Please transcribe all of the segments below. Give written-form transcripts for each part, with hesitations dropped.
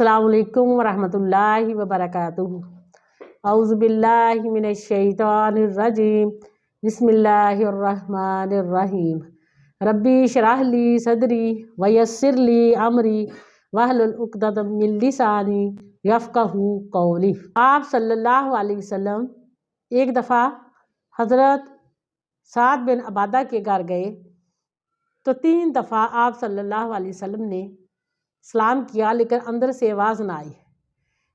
अस्सलाम वालेकुम वरहमतुल्लाहि वबरकातुहू। औज़ु बिल्लाहि मिनश शैतानिर रजीम। बिस्मिल्लाहिर्रहमानिर्रहीम। रब्बी इश्रह ली सदरी व यस्सिर ली अमरी वहलुल उक़दतम मिन लिसानी यफ़क़हू क़ौली। आप सल्लल्लाहु अलैहि वसल्लम एक दफ़ा हज़रत साद बिन अबादा के घर गए तो 3 दफ़ा आप सल्लल्लाहु अलैहि वसल्लम ने सलाम किया, लेकिन अंदर से आवाज़ ना आई।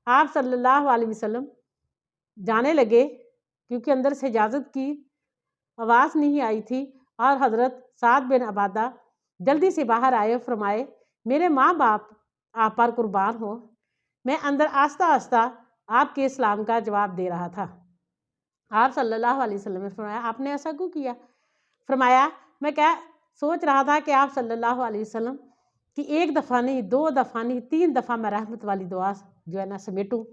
आप सल्लल्लाहु अलैहि वसल्लम जाने लगे क्योंकि अंदर से इजाज़त की आवाज़ नहीं आई थी, और हज़रत साद बिन अबादा जल्दी से बाहर आए और फरमाए, मेरे माँ बाप आप पर कुर्बान हो, मैं अंदर आस्ता आस्ता आपके सलाम का जवाब दे रहा था। आप सल्लल्लाहु अलैहि वसल्लम ने फरमाया, आपने ऐसा क्यों किया? फरमाया, मैं क्या सोच रहा था कि आप सल्लल्लाहु अलैहि वसल्लम कि 1 दफ़ा नहीं, 2 दफ़ा नहीं, 3 दफ़ा मैं रहमत वाली दुआ जो है ना समेटूँ,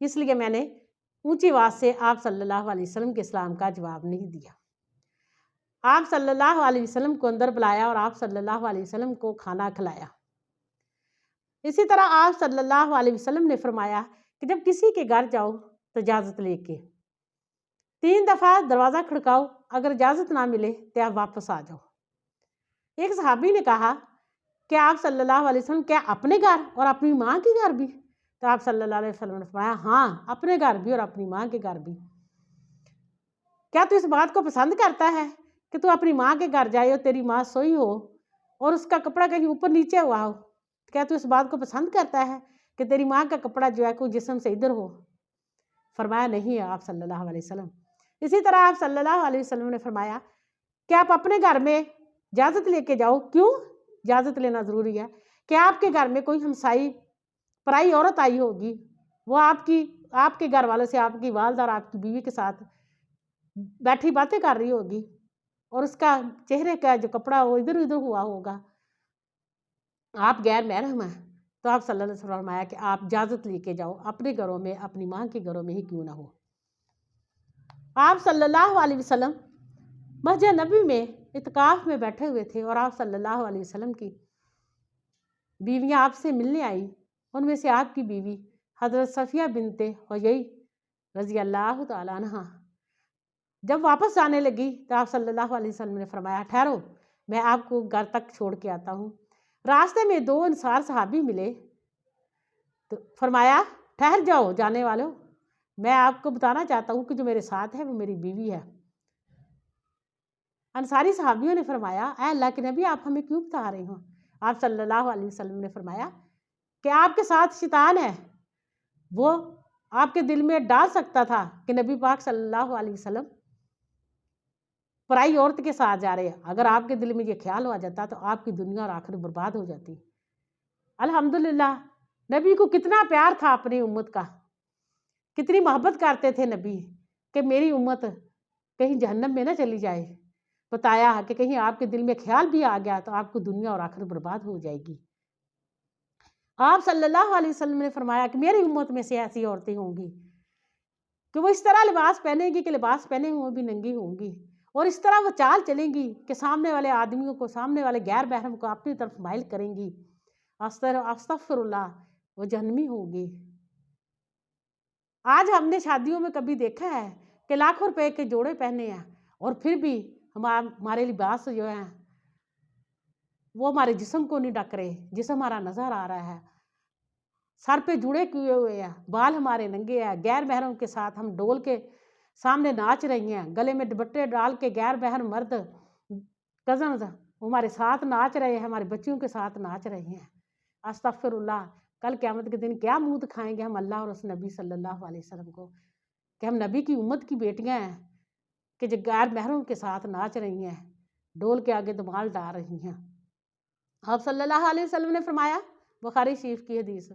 इसलिए मैंने ऊंची आवाज़ से आप सल्लल्लाहु अलैहि वसल्लम के सलाम का जवाब नहीं दिया। आप सल्लल्लाहु अलैहि वसल्लम को अंदर बुलाया और आप सल्लल्लाहु अलैहि वसल्लम को खाना खिलाया। इसी तरह आप सल्लल्लाहु अलैहि वसल्लम ने फरमाया कि जब किसी के घर जाओ तो इजाज़त लेके 3 दफ़ा दरवाज़ा खड़काओ, अगर इजाज़त ना मिले तो आप वापस आ जाओ। एक सहाबी ने कहा कि आप सल्लल्लाहु अलैहि वसल्लम क्या अपने घर और अपनी माँ के घर भी? तो आप सल्लल्लाहु अलैहि वसल्लम ने फरमाया, हाँ, अपने घर भी और अपनी माँ के घर भी। क्या तू इस बात को पसंद करता है कि तू अपनी माँ के घर जाए और तेरी माँ सोई हो और उसका कपड़ा कहीं ऊपर नीचे हुआ हो? क्या तू इस बात को पसंद करता है कि तेरी माँ का कपड़ा जो है कोई जिस्म से इधर हो? फरमाया, नहीं है आप सल्लल्लाहु अलैहि वसल्लम। इसी तरह आप सल्लल्लाहु अलैहि वसल्लम ने फरमाया कि आप अपने घर में इजाज़त लेके जाओ। क्यों इजाज़त लेना ज़रूरी है? कि आपके घर में कोई हमसाई पराई औरत आई होगी, वो आपके घर वालों से, आपकी वालदा और आपकी बीवी के साथ बैठी बातें कर रही होगी और उसका चेहरे का जो कपड़ा वो इधर उधर हुआ होगा, आप गैर महरम हैं। तो आप सल्लल्लाहु अलैहि वसल्लम फरमाया कि आप इजाज़त लेके जाओ, अपने घरों में, अपनी माँ के घरों में ही क्यों ना हो। आप सल्लल्लाहु अलैहि वसल्लम मस्जिद नबी में इत्काफ में बैठे हुए थे और आप सल्लल्लाहु अलैहि वसल्लम की बीवियां आपसे मिलने आई। उनमें से आपकी बीवी हज़रत सफ़िया बिनते हुयई रज़ी अल्लाह तआला अन्हा जब वापस जाने लगी तो आप सल्लल्लाहु अलैहि वसल्लम ने फरमाया, ठहरो, मैं आपको घर तक छोड़ के आता हूँ। रास्ते में 2 अंसार सहाबी मिले तो फरमाया, ठहर जाओ जाने वालों, मैं आपको बताना चाहता हूँ कि जो मेरे साथ है वो मेरी बीवी है। अंसारी सहाबियों ने फरमाया, ऐ अल्लाह के नबी, आप हमें क्यों बता रहे हो? आप सल्लल्लाहु अलैहि वसल्लम ने फरमाया कि आपके साथ शैतान है, वो आपके दिल में डाल सकता था कि नबी पाक सल्लल्लाहु अलैहि वसल्लम पराई औरत के साथ जा रहे हैं। अगर आपके दिल में ये ख्याल आ जाता तो आपकी दुनिया और आखिरत बर्बाद हो जाती। अल्हम्दुलिल्लाह, नबी को कितना प्यार था अपनी उम्मत का, कितनी मोहब्बत करते थे नबी कि मेरी उम्मत कहीं जहन्नम में ना चली जाए। बताया कि कहीं आपके दिल में ख्याल भी आ गया तो आपको दुनिया और आखिरत बर्बाद हो जाएगी। आप सल्लल्लाहु अलैहि वसल्लम ने फरमाया कि मेरी उम्मत में से ऐसी औरतें होंगी कि वो इस तरह लिबास पहनेंगी कि लिबास पहने हुए भी नंगी होंगी, और इस तरह वो चाल चलेंगी कि सामने वाले आदमियों को, सामने वाले गैर महरम को अपनी तरफ माइल करेंगी। अस्तगफिरुल्लाह, वो जहन्नमी होगी। आज हमने शादियों में कभी देखा है कि लाखों रुपए के जोड़े पहने हैं और फिर भी हमारे लिबास जो है वो हमारे जिस्म को नहीं ढक रहे, जिस्म हमारा नजर आ रहा है, सर पे जुड़े किए हुए हैं, बाल हमारे नंगे हैं, गैर महरम के साथ हम डोल के सामने नाच रही हैं, गले में दुपट्टे डाल के गैर महरम मर्द कज़न हमारे साथ नाच रहे हैं, हमारे बच्चियों के साथ नाच रहे हैं। अस्तगफिरुल्लाह, कल क़यामत के दिन क्या मुँह दिखाएंगे हम अल्लाह और उस नबी सल्लल्लाहु अलैहि वसल्लम को कि हम नबी की उम्मत की बेटियां हैं कि जो गैर महरम के साथ नाच रही हैं, डोल के आगे धमाल डाल रही हैं। आप सल्लल्लाहु अलैहि वसल्लम ने फरमाया, बुखारी शरीफ की हदीस,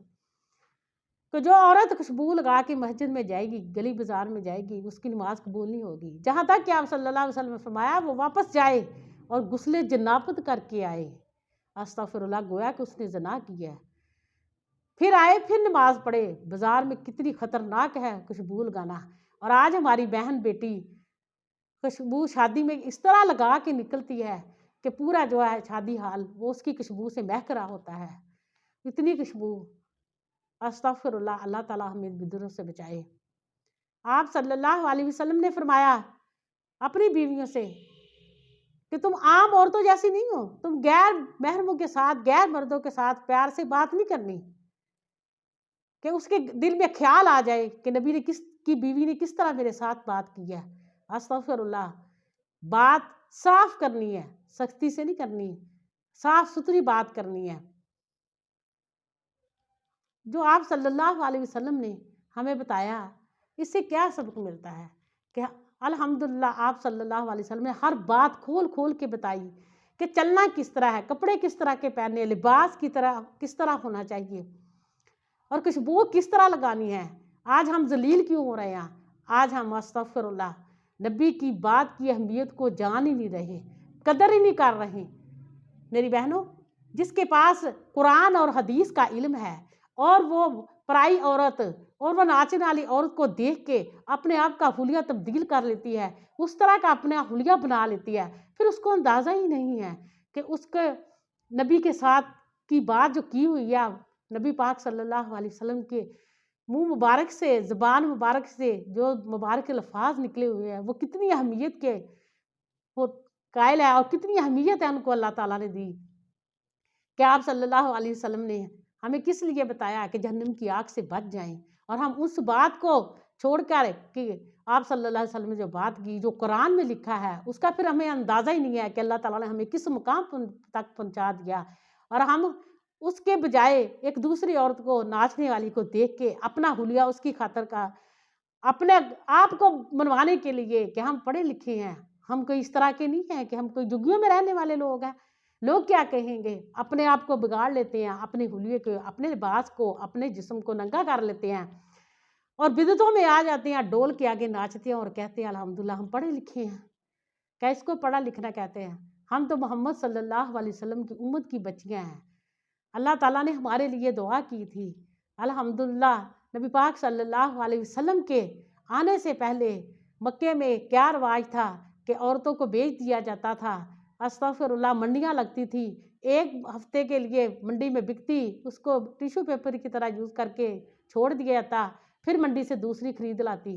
कि जो औरत खुशबू लगा के मस्जिद में जाएगी, गली बाजार में जाएगी, उसकी नमाज कबूल नहीं होगी, जहाँ तक कि आप सल्लल्लाहु अलैहि वसल्लम ने फरमाया वो वापस जाए और गुस्ले जनाबत करके आए। अस्तगफिरुल्लाह, गोया कि उसने ज़ना किया है। फिर आए, फिर नमाज पढ़े। बाजार में कितनी खतरनाक है खुशबू लगाना। और आज हमारी बहन बेटी खुशबू शादी में इस तरह लगा के निकलती है कि पूरा जो है शादी हाल वो उसकी खुशबू से महक रहा होता है, इतनी खुशबू। अस्तगफिरुल्लाह, अल्लाह ताला हमें बिदअतों से बचाए। आप सल्लल्लाहु अलैहि वसल्लम ने फरमाया अपनी बीवियों से कि तुम आम औरतों जैसी नहीं हो, तुम गैर महरमों के साथ, गैर मर्दों के साथ प्यार से बात नहीं करनी कि उसके दिल में ख्याल आ जाए कि नबी ने की बीवी ने किस तरह मेरे साथ बात की है। अस्तगफिरुल्लाह, बात साफ करनी है, सख्ती से नहीं करनी, साफ सुथरी बात करनी है। जो आप सल्लल्लाहु अलैहि वसल्लम ने हमें बताया, इससे क्या सबक मिलता है कि अल्हम्दुलिल्लाह आप सल्लल्लाहु अलैहि वसल्लम ने हर बात खोल खोल के बताई कि चलना किस तरह है, कपड़े किस तरह के पहनने, लिबास की तरह किस तरह होना चाहिए और खुशबू किस तरह लगानी है। आज हम जलील क्यों हो रहे हैं? आज हम अस्तगफिरुल्लाह नबी की बात की अहमियत को जान ही नहीं रहे, कदर ही नहीं कर रहे। मेरी बहनों, जिसके पास कुरान और हदीस का इल्म है और वो पराई औरत और वो नाचने वाली औरत को देख के अपने आप का हुलिया तब्दील कर लेती है, उस तरह का अपना हुलिया बना लेती है, फिर उसको अंदाज़ा ही नहीं है कि उसके नबी के साथ की बात जो की हुई है, नबी पाक सल्लल्लाहु अलैहि वसल्लम के मुंह मुबारक से, ज़ुबान मुबारक से जो मुबारक अल्फाज निकले हुए हैं, वो कितनी अहमियत के वो कायल है और कितनी अहमियत है उनको अल्लाह ताला ने दी कि आप सल्लल्लाहु अलैहि वसल्लम ने हमें किस लिए बताया कि जहन्नम की आग से बच जाएं, और हम उस बात को छोड़कर कि आप सल्लल्लाहु अलैहि वसल्लम ने जो बात की, जो कुरान में लिखा है, उसका फिर हमें अंदाज़ा ही नहीं है कि अल्लाह ताला ने हमें किस मुकाम तक पहुंचा दिया, और हम उसके बजाय एक दूसरी औरत को, नाचने वाली को देख के अपना हुलिया उसकी खातर का अपने आप को मनवाने के लिए कि हम पढ़े लिखे हैं, हम कोई इस तरह के नहीं हैं कि हम कोई झुग्गियों में रहने वाले लोग हैं, लोग क्या कहेंगे, अपने आप को बिगाड़ लेते हैं, अपने हुलिये को, अपने लिबास को, अपने जिस्म को नंगा कर लेते हैं और बिदअतों में आ जाते हैं, डोल के आगे नाचते हैं और कहते हैं अल्हम्दुलिल्लाह हम पढ़े लिखे हैं। क्या इसको पढ़ा लिखना कहते हैं? हम तो मोहम्मद सल्लल्लाहु अलैहि वसल्लम की उम्मत की बच्चियां हैं। अल्लाह ताला ने हमारे लिए दुआ की थी। अल्हम्दुलिल्लाह नबी पाक सल्लल्लाहु अलैहि वसल्लम के आने से पहले मक्के में क्या रिवाज था कि औरतों को बेच दिया जाता था। अस्तगफिरुल्लाह, मंडियाँ लगती थी, एक हफ्ते के लिए मंडी में बिकती, उसको टिश्यू पेपर की तरह यूज़ करके छोड़ दिया जाता, फिर मंडी से दूसरी खरीद लाती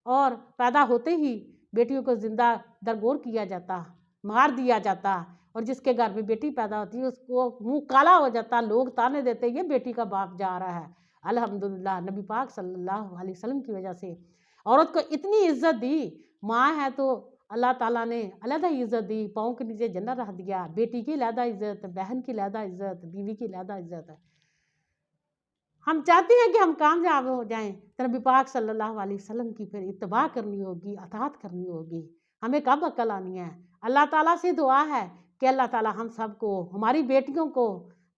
और पैदा होते ही बेटियों को जिंदा दरगोर किया जाता, मार दिया जाता, और जिसके घर में बेटी पैदा होती है उसको मुंह काला हो जाता, लोग ताने देते ये बेटी का बाप जा रहा है। अल्हम्दुलिल्लाह नबी पाक सल्लल्लाहु अलैहि वसल्लम की वजह से औरत को इतनी इज्जत दी। माँ है तो अल्लाह ताला ने अलहदा इज्जत दी, पाँव के नीचे जन्नत रख दिया, बेटी की अलहदा इज्जत, बहन की अलहदा इज्जत, बीवी की अलहदा इज्जत है। हम चाहते हैं कि हम कामयाब हो जाएं, तो नबी पाक सल्लल्लाहु अलैहि वसल्लम की फिर इत्तबा करनी होगी, अताअत करनी होगी। हमें कब अक्ल आनी है? अल्लाह ताला से दुआ है कि अल्लाह ताला हम सबको, हमारी बेटियों को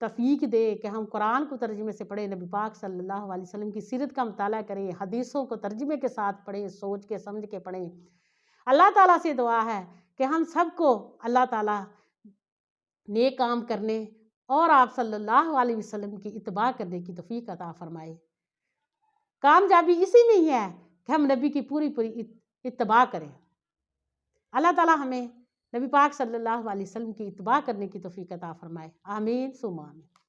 तौफीक दे कि हम कुरान को तर्जुमे से पढ़ें, नबी पाक सल्लल्लाहु अलैहि वसल्लम की सीरत का मुताला करें, हदीसों को तर्जुमे के साथ पढ़ें, सोच के समझ के पढ़ें। अल्लाह ताला से दुआ है कि हम सबको अल्लाह ताला नेक काम करने और आप सल्लल्लाहु अलैहि वसल्लम की इत्तबा करने की तौफीक अता फरमाए। कामयाबी इसी में ही है कि हम नबी की पूरी पूरी इत्तबा करें। अल्लाह ताला हमें नबी पाक सल्लल्लाहु अलैहि वसल्लम की इत्तबा करने की तौफीक अता फरमाए। आमीन सुम्मा आमीन।